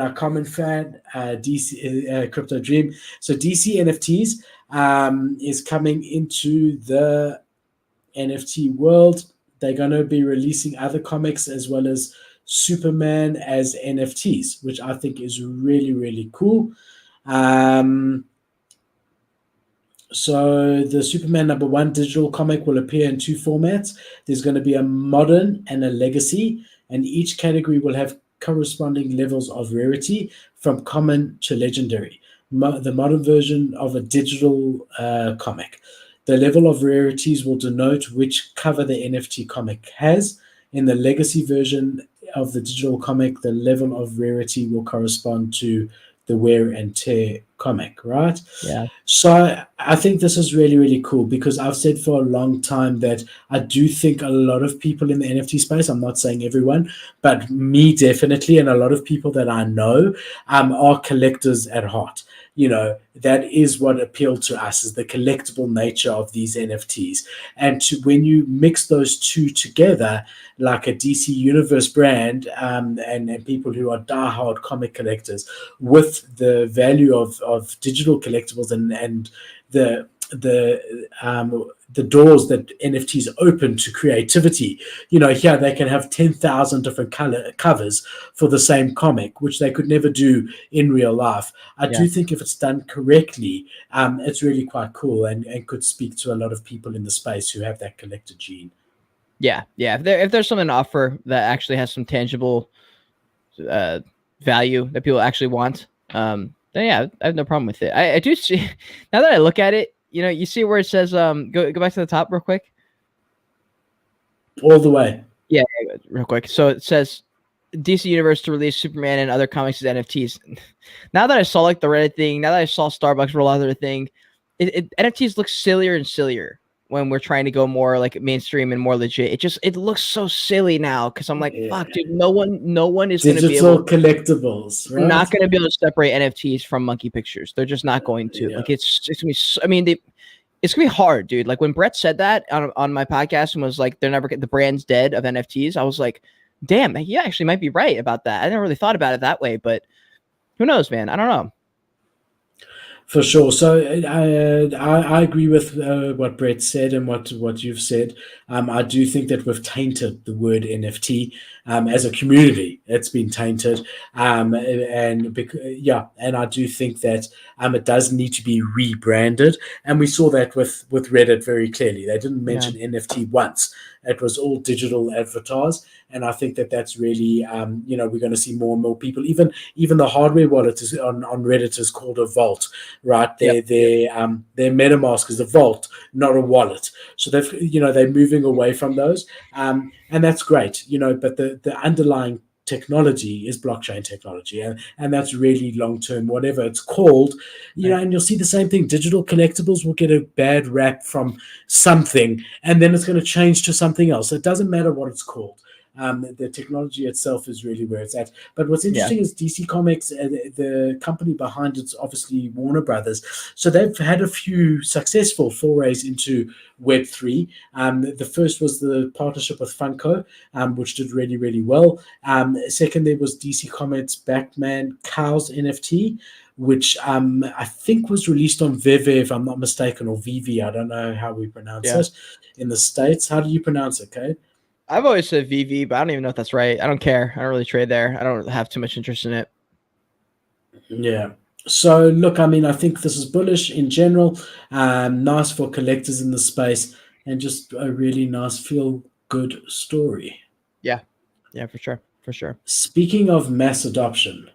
a common fan, DC Crypto Dream. So DC NFTs is coming into the NFT world. They're going to be releasing other comics as well as Superman as NFTs, which I think is really, really cool. So the Superman #1 digital comic will appear in 2 formats. There's going to be a modern and a legacy, and each category will have corresponding levels of rarity from common to legendary. The modern version of a digital comic. The level of rarities will denote which cover the NFT comic has. In the legacy version of the digital comic, the level of rarity will correspond to the wear and tear comic, right? Yeah. So I think this is really, really cool because I've said for a long time that I do think a lot of people in the NFT space, I'm not saying everyone, but me definitely, and a lot of people that I know are collectors at heart. You know, that is what appealed to us, is the collectible nature of these NFTs. And when you mix those two together, like a DC Universe brand and people who are diehard comic collectors, with the value of digital collectibles and the doors that NFTs open to creativity. You know, here they can have 10,000 different covers for the same comic, which they could never do in real life. I do think if it's done correctly, it's really quite cool and could speak to a lot of people in the space who have that collector gene. Yeah. If there's something to offer that actually has some tangible value that people actually want, then yeah, I have no problem with it. I do see, now that I look at it, you know, you see where it says, go back to the top real quick. All the way. Yeah, real quick. So it says DC Universe to release Superman and other comics as NFTs. Now that I saw like the Reddit thing, now that I saw Starbucks roll out their thing, NFTs look sillier and sillier when we're trying to go more like mainstream and more legit. It looks so silly now because I'm like, fuck, dude, no one is going to be able. Digital collectibles, right? Not going to be able to separate NFTs from monkey pictures. They're just not going to. Like it's gonna be. I mean, it's gonna be hard, dude. Like when Brett said that on my podcast and was like, "They're never the brand's dead of NFTs." I was like, "Damn, he actually might be right about that." I never really thought about it that way, but who knows, man? I don't know. For sure. So I agree with what Brett said and what you've said. I do think that we've tainted the word NFT as a community. It's been tainted, and I do think that it does need to be rebranded. And we saw that with Reddit very clearly. They didn't mention NFT once. It was all digital avatars, and I think that that's really, we're going to see more and more people. Even the hardware wallet is on Reddit is called a vault, right? Their MetaMask is a vault, not a wallet. So they're moving away from those, and that's great, But the underlying technology is blockchain technology, and that's really long term, whatever it's called, and you'll see the same thing. Digital collectibles will get a bad rap from something, and then it's going to change to something else. It doesn't matter what it's called. The technology itself is really where it's at. But what's interesting is DC Comics, the company behind it's obviously Warner Brothers. So they've had a few successful forays into Web3. The first was the partnership with Funko, which did really, really well. Second, there was DC Comics Batman Cow's NFT, which I think was released on Veve, if I'm not mistaken, or VV. I don't know how we pronounce it in the States. How do you pronounce it, Cade? I've always said VV, but I don't even know if that's right. I don't care. I don't really trade there. I don't have too much interest in it. Yeah. So, look, I mean, I think this is bullish in general. Nice for collectors in the space, and just a really nice, feel-good story. Yeah, for sure. Speaking of mass adoption,